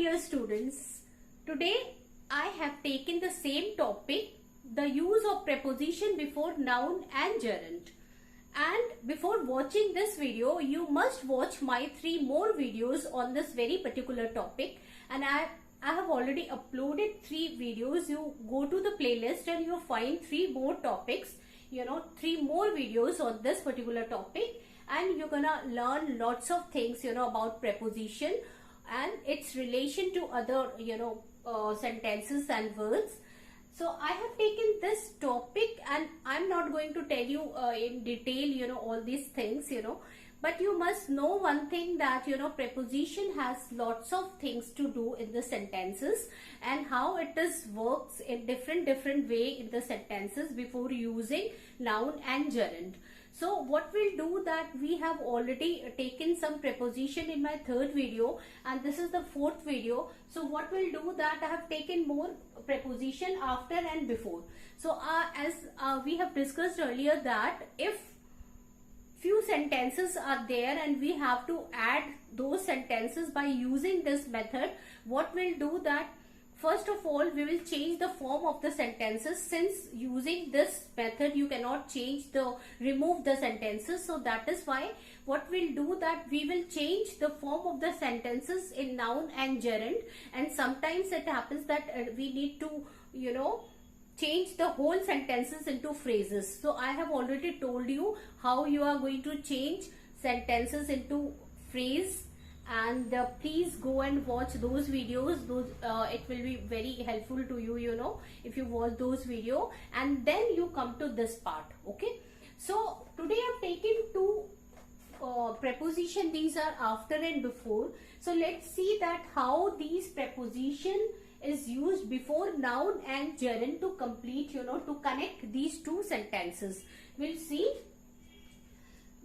dear students, today I have taken the same topic, the use of preposition before noun and gerund. And before watching this video, you must watch my 3 more videos on this very particular topic. And I have already uploaded 3 videos. You go to the playlist and you find 3 more topics, 3 more videos on this particular topic. And you're gonna learn lots of things, about preposition and its relation to other, sentences and words. So I have taken this topic and I'm not going to tell you in detail, all these things, but you must know one thing that, preposition has lots of things to do in the sentences and how it is works in different way in the sentences before using noun and gerund. So what we'll do that we have already taken some preposition in my 3rd video and this is the 4th video. So what we'll do that I have taken more preposition after and before. So as we have discussed earlier that if few sentences are there and we have to add those sentences by using this method, what we'll do that first of all, we will change the form of the sentences. Since using this method, you cannot remove the sentences. So that is why what we'll do that we will change the form of the sentences in noun and gerund. And sometimes it happens that we need to, change the whole sentences into phrases. So I have already told you how you are going to change sentences into phrase. And please go and watch those videos. It will be very helpful to you, if you watch those videos and then you come to this part. Okay, so today I've taken 2 preposition. These are after and before. So let's see that how these preposition is used before noun and gerund to complete, to connect these 2 sentences. We'll see.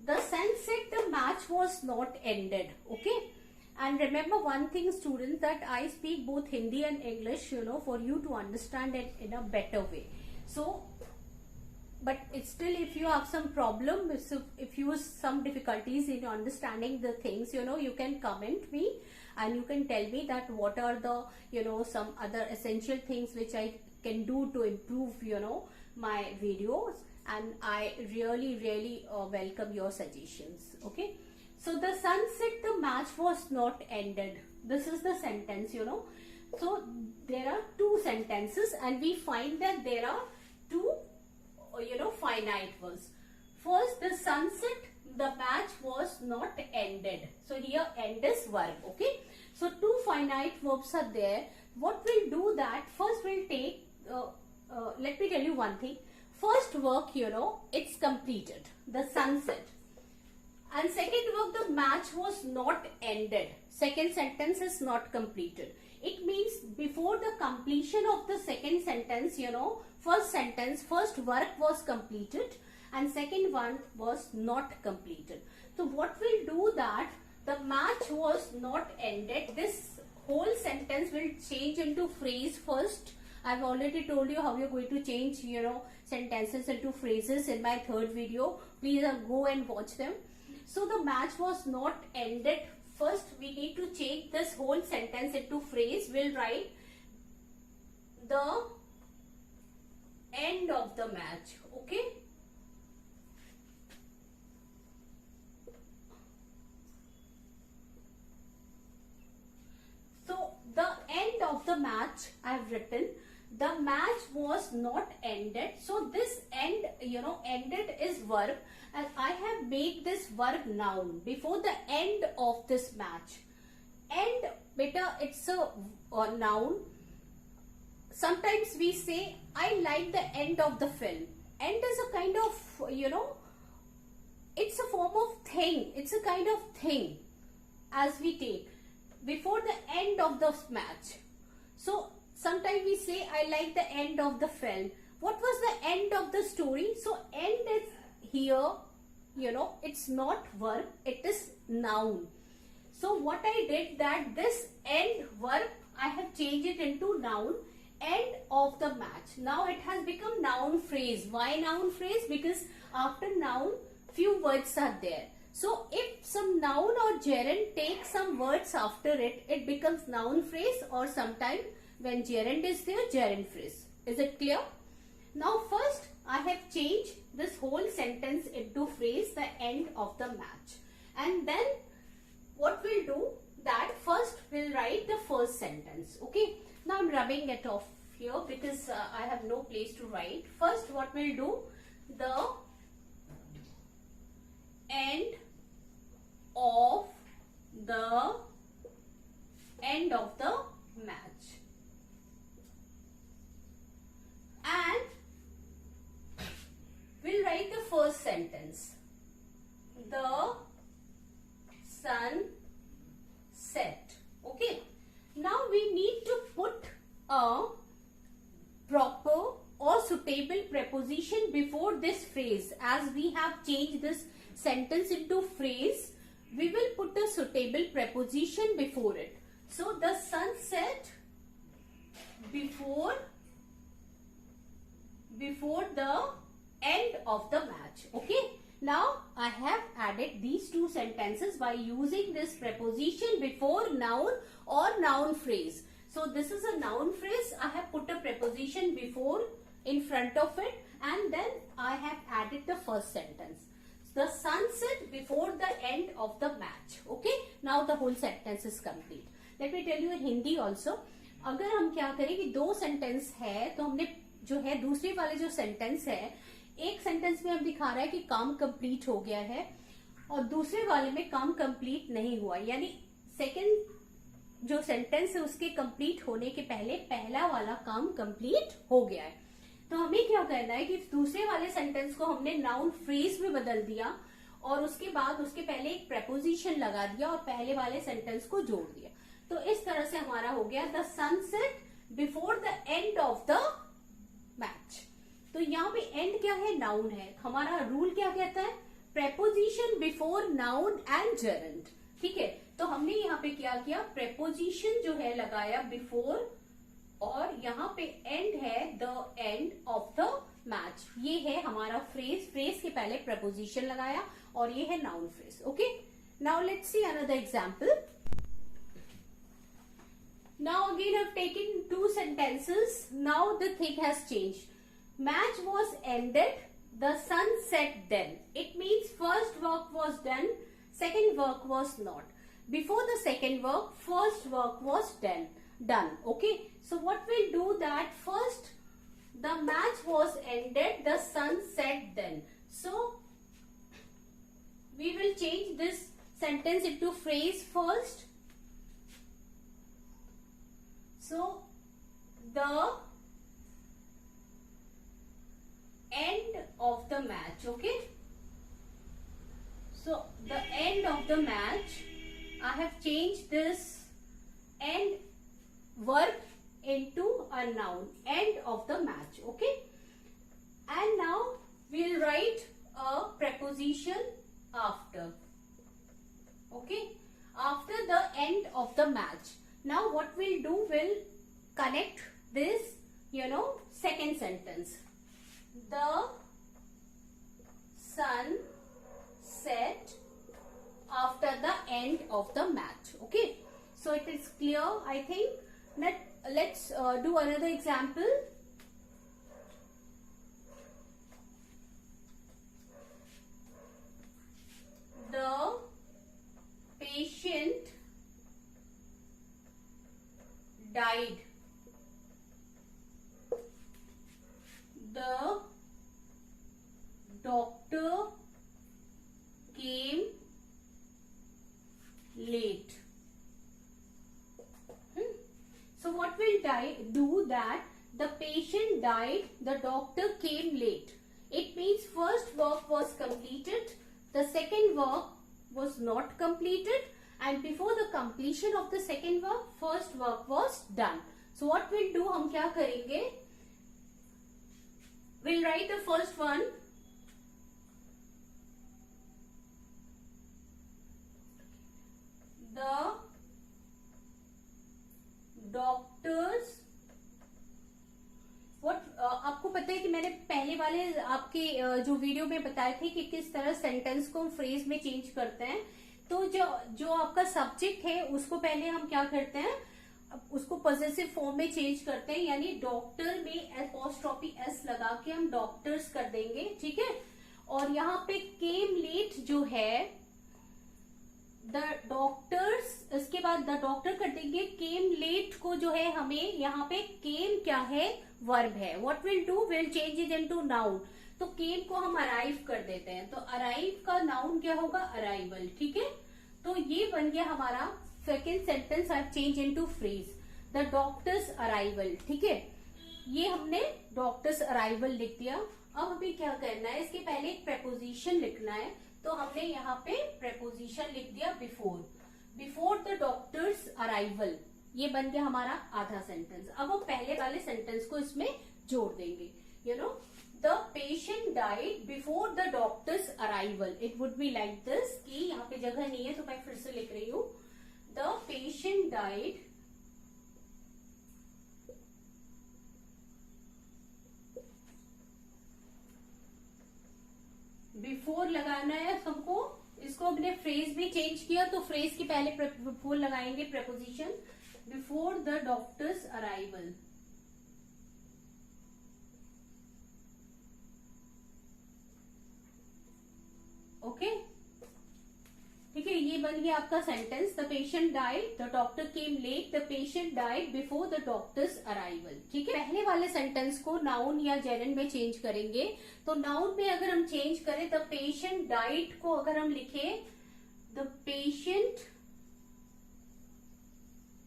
The sunset, the match was not ended. Okay. And remember one thing, students, that I speak both Hindi and English, for you to understand it in a better way. So, but it's still, if you have some problem, if you have some difficulties in understanding the things, you can comment me and you can tell me that what are the, some other essential things which I can do to improve, my videos. And I really welcome your suggestions. Okay. So the sunset, the match was not ended. This is the sentence, So there are 2 sentences and we find that there are 2, finite verbs. First, the sunset, the match was not ended. So here end is verb. Okay. So 2 finite verbs are there. What we'll do that, first we'll take, let me tell you one thing. First work, it's completed, the sunset. And second work, the match was not ended. Second sentence is not completed. It means before the completion of the second sentence, first work was completed and second one was not completed. So what we'll do that, the match was not ended. This whole sentence will change into phrase first. I've already told you how you're going to change, sentences into phrases in my 3rd video. Please go and watch them. So the match was not ended. First, we need to change this whole sentence into phrase. We'll write the end of the match. Okay. So the end of the match I have written. The match was not ended. So this end, ended is verb. And I have made this verb noun before the end of this match. End, beta, it's a noun. Sometimes we say, I like the end of the film. End is a kind of, it's a form of thing. It's a kind of thing as we take before the end of the match. So sometimes we say, I like the end of the film. What was the end of the story? So end is here, it's not verb, it is noun. So what I did that this end verb, I have changed it into noun, end of the match. Now it has become noun phrase. Why noun phrase? Because after noun, few words are there. So if some noun or gerund takes some words after it, it becomes noun phrase, or sometime when gerund is there, gerund phrase. Is it clear? Now first I have changed this whole sentence into phrase, the end of the match. And then what we'll do, that first we'll write the first sentence. Okay. Now I'm rubbing it off here because I have no place to write. First what we'll do, the end of the match, and we'll write the first sentence, the sun set. Okay. Now we need to put a proper or suitable preposition before this phrase. As we have changed this sentence into phrase, we will put a suitable preposition before it. So the sun set before the end of the match. Okay. Now I have added these two sentences by using this preposition before noun or noun phrase. So this is a noun phrase. I have put a preposition before in front of it, and then I have added the first sentence. The sunset before the end of the match. Okay. Now the whole sentence is complete. Let me tell you in Hindi also. अगर हम क्या करें कि दो sentence है, तो हमने जो है दूसरे वाले जो सेंटेंस है, एक सेंटेंस में हम दिखा रहा है कि काम कंप्लीट हो गया है और दूसरे वाले में काम कंप्लीट नहीं हुआ, यानी सेकंड जो सेंटेंस है उसके कंप्लीट होने के पहले पहला वाला काम कंप्लीट हो गया है. तो हमें क्या करना है कि दूसरे वाले सेंटेंस को हमने नाउन फ्रेज में बदल दिया और उसके बाद उसके पहले एक प्रेपोजिशन लगा दिया और पहले वाले सेंटेंस को जोड़ दिया. तो इस तरह से हमारा हो गया the sunset before the end of the match. तो यहाँ पे एंड क्या है, नाउन है. हमारा रूल क्या कहता है, प्रेपोजिशन बिफोर नाउन एंड जरंड. ठीक है. तो हमने यहाँ पे क्या किया, प्रेपोजिशन जो है लगाया बिफोर, और यहाँ पे एंड है the end of the match. ये है हमारा फ्रेज. फ्रेज के पहले प्रेपोजिशन लगाया और ये है noun phrase. Okay. Now let's see another example. Now again I've taken two sentences. Now the thing has changed. Match was ended, the sun set then. It means first work was done, second work was not. Before the second work, first work was done. Okay. So what we'll do, that first the match was ended, the sun set then. So we will change this sentence into phrase first. So the end of the match. Okay. So the end of the match, I have changed this end verb into a noun. End of the match. Okay. And now we'll write a preposition after. Okay. After the end of the match. Now what we'll do, we'll connect this, second sentence. The sun set after the end of the match. Okay. So it is clear, I think. Let's do another example. The patient died. The doctor came late. So what we'll do, that the patient died, the doctor came late. It means first work was completed, the second work was not completed, and before the completion of the second work, first work was done. So what we'll do, हम क्या करेंगे, we'll write the first one. The doctors, आपको आपको पता है कि मैंने पहले वाले आपके जो वीडियो में बताए थे कि किस तरह सेंटेंस को हम फ्रेज में चेंज करते हैं। तो जो आपका सब्जेक्ट है उसको पहले हम क्या करते हैं, उसको पॉजेसिव फॉर्म में चेंज करते हैं, यानी डॉक्टर में अपॉस्ट्रोफी एस लगा के हम डॉक्टर्स कर देंगे, ठीक है। और यहाँ पे केम लेट जो है द डॉक्टर्स, इसके बाद द डॉक्टर कर देंगे। केम लेट को जो है हमें यहाँ पे केम क्या है, वर्ब है। What will do, will change it into noun. तो केम को हम अराइव कर देते हैं, तो अराइव का नाउन क्या होगा, अराइवल, ठीक है। तो ये बन गया हमारा second sentence, have change into phrase the doctor's arrival, ठीक है। ये हमने डॉक्टर्स अराइवल लिख दिया। अब हमें क्या करना है, इसके पहले एक प्रेपोजिशन लिखना है। तो हमने यहाँ पे प्रेपोजिशन लिख दिया before, before the doctor's arrival. ये बन गया हमारा आधा सेंटेंस। अब हम पहले वाले सेंटेंस को इसमें जोड़ देंगे। You know the patient died before the doctor's arrival. It would be like this, कि यहाँ पे जगह नहीं है तो मैं फिर से लिख रही हूँ। द पेशेंट डाइड बिफोर लगाना है हमको। इसको हमने फ्रेज में चेंज किया, तो फ्रेज के पहले बिफोर लगाएंगे preposition, before the doctor's arrival. Okay, ठीक है। ये बन गया आपका sentence, the patient died, the doctor came late, the patient died before the doctor's arrival, ठीक है। पहले वाले सेंटेंस को नाउन या जेरंड में चेंज करेंगे। तो नाउन में अगर हम चेंज करें, द पेशेंट डाइड को अगर हम लिखे, द पेशेंट,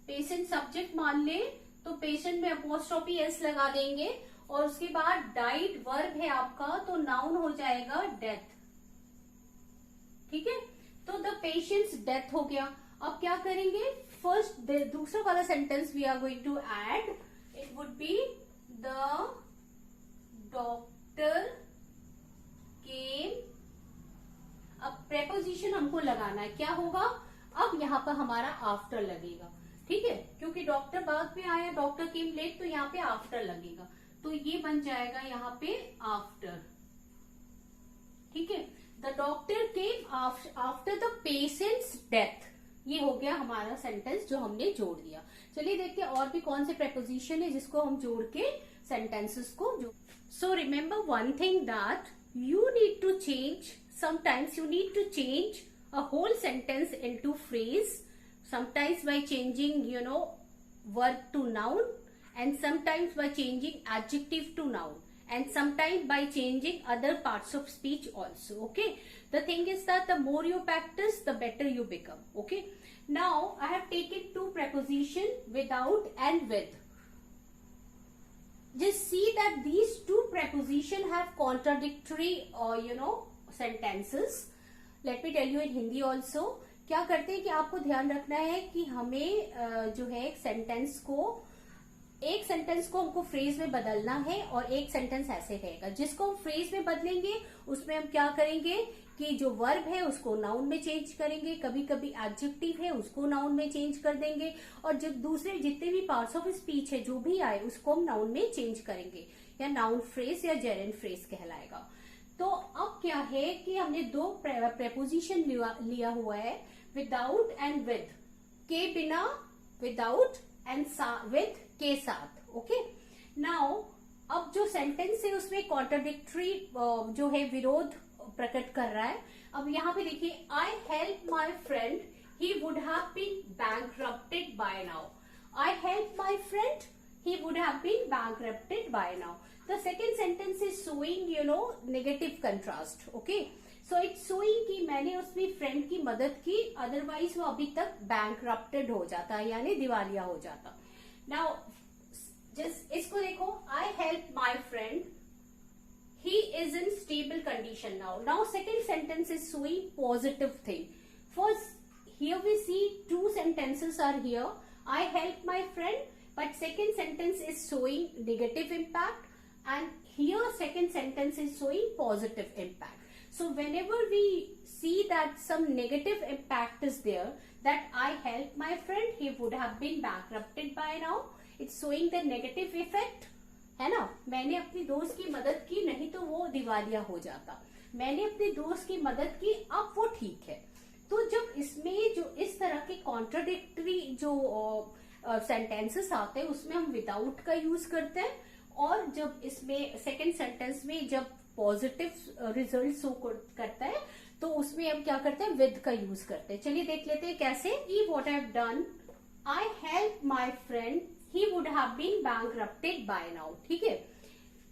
पेशेंट सब्जेक्ट मान ले तो पेशेंट में अपॉस्ट्रोफी एस लगा देंगे, और उसके बाद डाइड वर्ब है आपका, तो नाउन हो जाएगा डेथ, ठीक है। तो द पेशेंट्स डेथ हो गया। अब क्या करेंगे, फर्स्ट दूसरा वाला sentence we are going to add, it would be the doctor came. अब प्रेपोजिशन हमको लगाना है, क्या होगा, अब यहाँ पर हमारा आफ्टर लगेगा, ठीक है, क्योंकि डॉक्टर बाद में आया, डॉक्टर केम लेट, तो यहाँ पे आफ्टर लगेगा। तो ये बन जाएगा यहाँ पे आफ्टर, ठीक है। The doctor came after the patients death. ये हो गया हमारा सेंटेंस जो हमने जोड़ दिया। चलिए देखते हैं और भी कौन से प्रेपोजिशन है जिसको हम जोड़ के सेंटेंसेस को जोड़। So remember one thing, that you need to change, sometimes you need to change a whole sentence into phrase, sometimes by changing verb to noun, and sometimes by changing adjective to noun, and sometimes by changing other parts of speech also. Okay, the thing is that the more you practice, the better you become. Okay, now I have taken two preposition without and with. Just see that these two preposition have contradictory sentences. Let me tell you in Hindi also. क्या करते हैं कि आपको ध्यान रखना है कि हमें जो है एक सेंटेंस को हमको फ्रेज में बदलना है, और एक सेंटेंस ऐसे रहेगा जिसको हम फ्रेज में बदलेंगे, उसमें हम क्या करेंगे कि जो वर्ब है उसको नाउन में चेंज करेंगे, कभी कभी एडजेक्टिव है उसको नाउन में चेंज कर देंगे, और जब दूसरे जितने भी पार्ट्स ऑफ स्पीच है जो भी आए उसको हम नाउन में चेंज करेंगे, या नाउन फ्रेज या जेरेंड फ्रेज कहलाएगा। तो अब क्या है कि हमने दो प्रेपोजिशन लिया हुआ है, विदाउट एंड विद, के बिना विदाउट एंड विद के साथ। ओके, नाउ अब जो सेंटेंस है उसमें कॉन्ट्राडिक्टरी जो है विरोध प्रकट कर रहा है। अब यहाँ पे देखिए, I help my friend, he would have been bankrupted by now. I help my friend, he would have been bankrupted by now. The second sentence is showing negative contrast. Okay, so it's showing कि मैंने उसमें friend की मदद की, otherwise वो अभी तक bankrupted हो जाता, यानी दिवालिया हो जाता। Now just इसको देखो, I help my friend, he is in stable condition now. Now second sentence is showing positive thing. First here we see two sentences are here, I help my friend, but second sentence is showing negative impact, and here second sentence is showing positive impact. So whenever we see that some negative impact is there, that I help my friend, he would have been bankrupted by now, it's showing the negative effect, है ना। मैंने अपनी दोस्त की मदद की, नहीं तो वो दिवालिया हो जाता। मैंने अपने दोस्त की मदद की, अब वो ठीक है। तो जब इसमें जो इस तरह के कॉन्ट्राडिक्टरी जो सेंटेंसेस आते हैं उसमें हम विदाउट का यूज करते हैं, और जब इसमें सेकेंड सेंटेंस में जब पॉजिटिव रिजल्ट शो करता है तो उसमें हम क्या करते हैं, विद का यूज करते हैं। चलिए देख लेते हैं कैसे। He what I have done, I help my friend, he would have been bankrupted by now. ठीक है,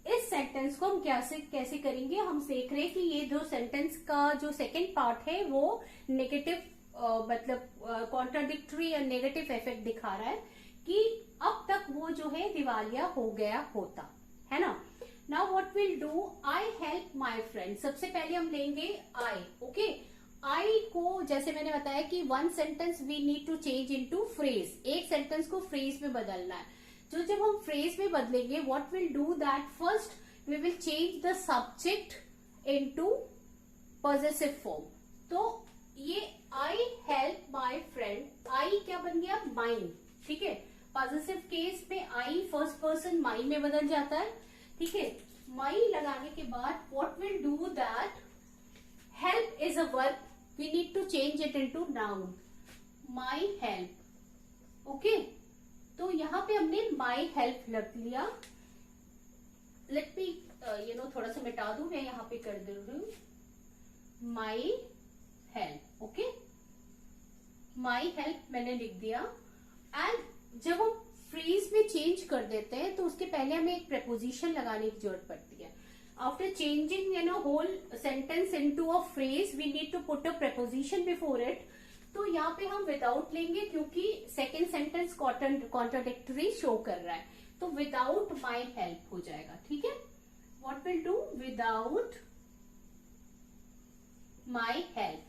इस सेंटेंस को हम कैसे करेंगे, हम देख रहे हैं कि ये जो सेंटेंस का जो सेकेंड पार्ट है वो नेगेटिव मतलब कॉन्ट्राडिक्टरी और नेगेटिव इफेक्ट दिखा रहा है कि अब तक वो जो है दिवालिया हो गया होता, है ना। Now what will do, I help my friend. सबसे पहले हम लेंगे आई। ओके, आई को जैसे मैंने बताया कि one sentence we need to change into phrase, एक सेंटेंस को फ्रेज में बदलना है। तो जब हम फ्रेज में बदलेंगे, what will do that, first we will change the subject into possessive form. तो ये आई हेल्प माई फ्रेंड, आई क्या बन गया, माइन। ठीक है, पॉजेसिव केस में आई फर्स्ट पर्सन माई में बदल जाता है। ठीक है, माई लगाने के बाद what will do that, help is a verb, we need to change it into noun, my help. Okay, तो यहाँ पे हमने माई हेल्प लग लिया। लेट मी थोड़ा सा मिटा दूं, मैं यहाँ पे कर दे रही हूँ माई हेल्प। ओके, माई हेल्प मैंने लिख दिया। एंड जब हम फ्रेज में चेंज कर देते हैं तो उसके पहले हमें एक प्रेपोजिशन लगाने की जरूरत पड़ती है। After changing whole sentence into a phrase, we need to put a preposition before it. तो यहाँ पे हम विदाउट लेंगे क्योंकि सेकेंड सेंटेंस कॉन्ट्राडिक्टरी शो कर रहा है, तो विदाउट माई हेल्प हो जाएगा। ठीक है, what will do, without my help.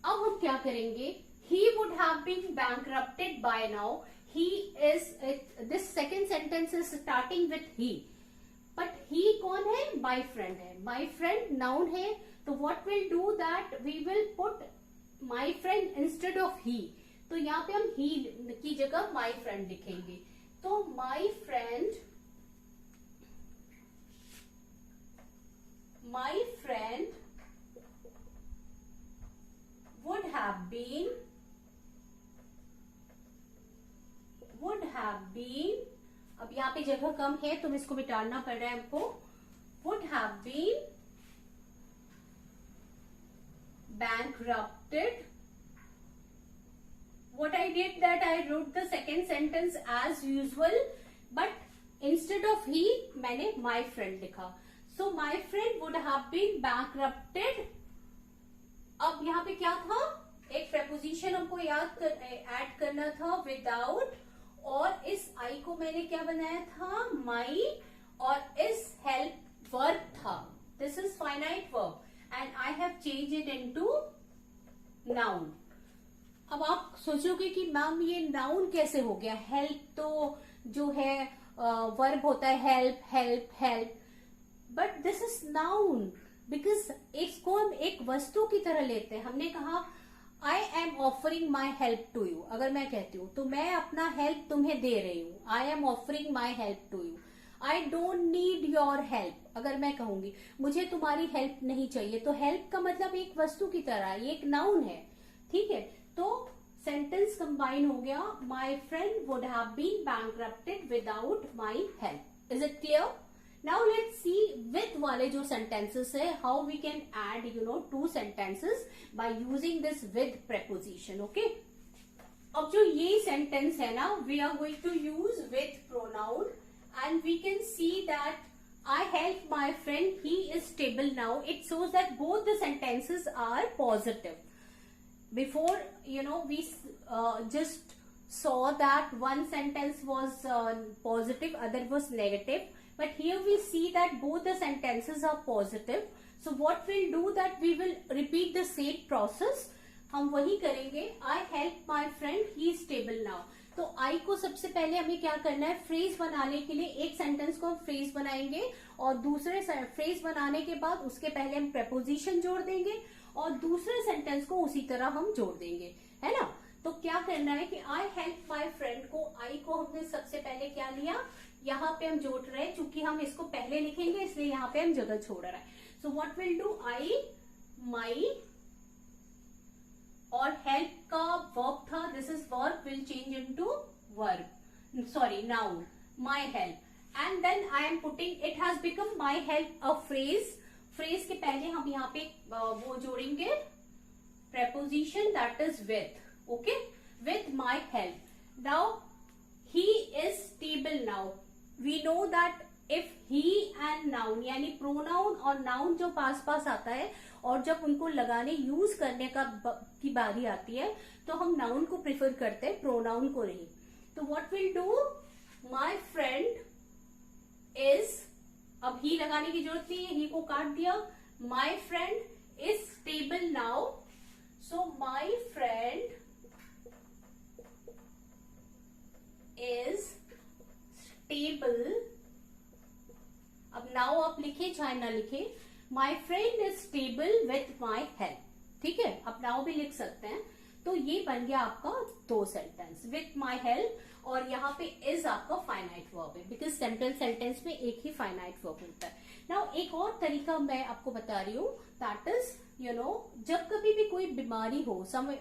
अब हम क्या करेंगे, he would have been bankrupted by now. He is, this second sentence is starting with he, but he कौन है, माई फ्रेंड है। माई फ्रेंड नाउन है, तो what will do that, we will put my friend instead of he. तो यहाँ पे हम ही की जगह माई फ्रेंड लिखेंगे। तो my friend would have been, अब यहाँ पे जगह कम है तो इसको मिटाना पड़ रहा है हमको, would have been bankrupted. What I did that I wrote the second sentence as usual, but instead of he मैंने my friend लिखा। So my friend would have been bankrupted। अब यहाँ पे क्या था, एक preposition हमको ऐड करना था without, और इस I को मैंने क्या बनाया था, my, और इस help verb था, this is finite verb and I have changed it into noun। अब आप सोचोगे कि मैम ये नाउन कैसे हो गया, हेल्प तो जो है वर्ब होता है, help help help, but this is noun because इसको हम एक वस्तु की तरह लेते हैं। हमने कहा I am offering my help to you, अगर मैं कहती हूँ तो मैं अपना हेल्प तुम्हें दे रही हूँ, I am offering my help to you. I don't need your help, अगर मैं कहूंगी मुझे तुम्हारी हेल्प नहीं चाहिए, तो हेल्प का मतलब एक वस्तु की तरह, ये एक नाउन है। ठीक है, तो सेंटेंस कंबाइन हो गया, my friend would have been bankrupted without my help. Is it clear? Now let's see with वाले जो सेंटेंसेस है, how we can add two sentences by using this with preposition. Okay, अब जो ये sentence है ना, we are going to use with pronoun and we can see that I help my friend, he is stable now. It shows that both the sentences are positive. Before, we just saw that one sentence was positive, other was negative. But here we see that both the sentences are positive. So what we'll do that we will repeat the same process. हम वही करेंगे, I help my friend, he is stable now. तो आई को सबसे पहले हमें क्या करना है, फ्रेज बनाने के लिए एक सेंटेंस को हम फ्रेज बनाएंगे और दूसरे फ्रेज बनाने के बाद उसके पहले हम प्रेपोजिशन जोड़ देंगे और दूसरे सेंटेंस को उसी तरह हम जोड़ देंगे, है ना। तो क्या करना है कि आई हेल्प माई फ्रेंड को, आई को हमने सबसे पहले क्या लिया, यहाँ पे हम जोड़ रहे हैं, चूंकि हम इसको पहले लिखेंगे इसलिए यहाँ पे हम जगह छोड़ रहे हैं. So what will do, I, my, और हेल्प का वर्ब था, this is verb, will change into verb, sorry noun, my help. And then I am putting, it has become my help a phrase. Phrase के पहले हम यहाँ पे वो जोड़ेंगे preposition that is with, okay, with my help. Now he is stable. Now we know that if he and noun यानी pronoun और noun जो पास पास आता है और जब उनको लगाने यूज करने की बारी आती है तो हम noun को प्रेफर करते हैं, pronoun को नहीं. तो what will do, my friend is, अब he लगाने की जरूरत नहीं है, he को काट दिया. My friend is stable now. So my friend is stable. अब now आप लिखे चाहे ना लिखे, my friend is stable with my help. ठीक है, अब now भी लिख सकते हैं. तो ये बन गया आपका दो सेंटेंस, with my help, और यहाँ पे is आपका फाइनाइट वर्ब है, बिकॉज सिंपल सेंटेंस में एक ही फाइनाइट वर्ब होता है. नाउ एक और तरीका मैं आपको बता रही हूँ, दैट इज जब कभी भी कोई बीमारी हो,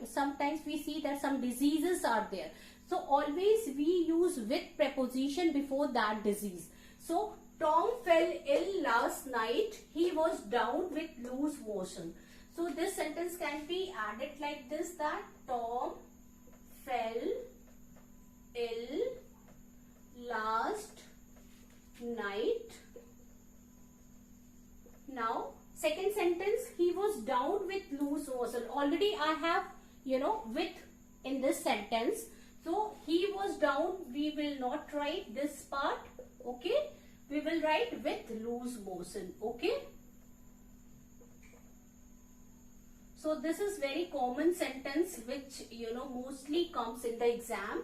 sometimes we see that some diseases are there, so always we use with preposition before that disease. So Tom fell ill last night, he was down with loose motion. So this sentence can be added like this, that Tom fell ill last night. Now second sentence, he was down with loose motion. Already I have with in this sentence, so he was down, we will not write this part, okay, we will write with loose motion, okay. So this is very common sentence which mostly comes in the exam,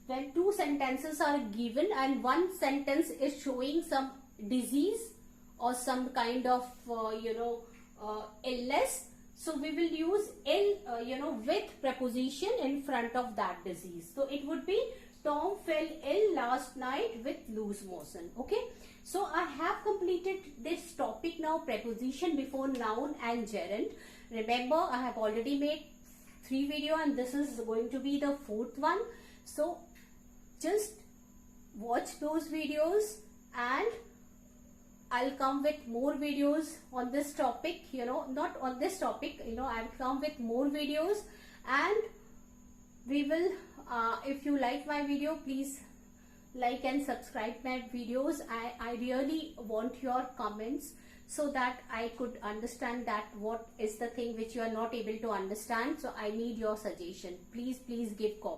when two sentences are given and one sentence is showing some disease or some kind of illness, so we will use with preposition in front of that disease. So it would be Tom fell ill last night with loose motion, okay. So I have completed this topic now, preposition before noun and gerund. Remember, I have already made 3 videos and this is going to be the 4th one. So just watch those videos and I'll come with more videos on this topic, not on this topic, I'll come with more videos, and we will, if you like my video, please like and subscribe my videos. I really want your comments so that I could understand that what is the thing which you are not able to understand. So I need your suggestion. Please give comment.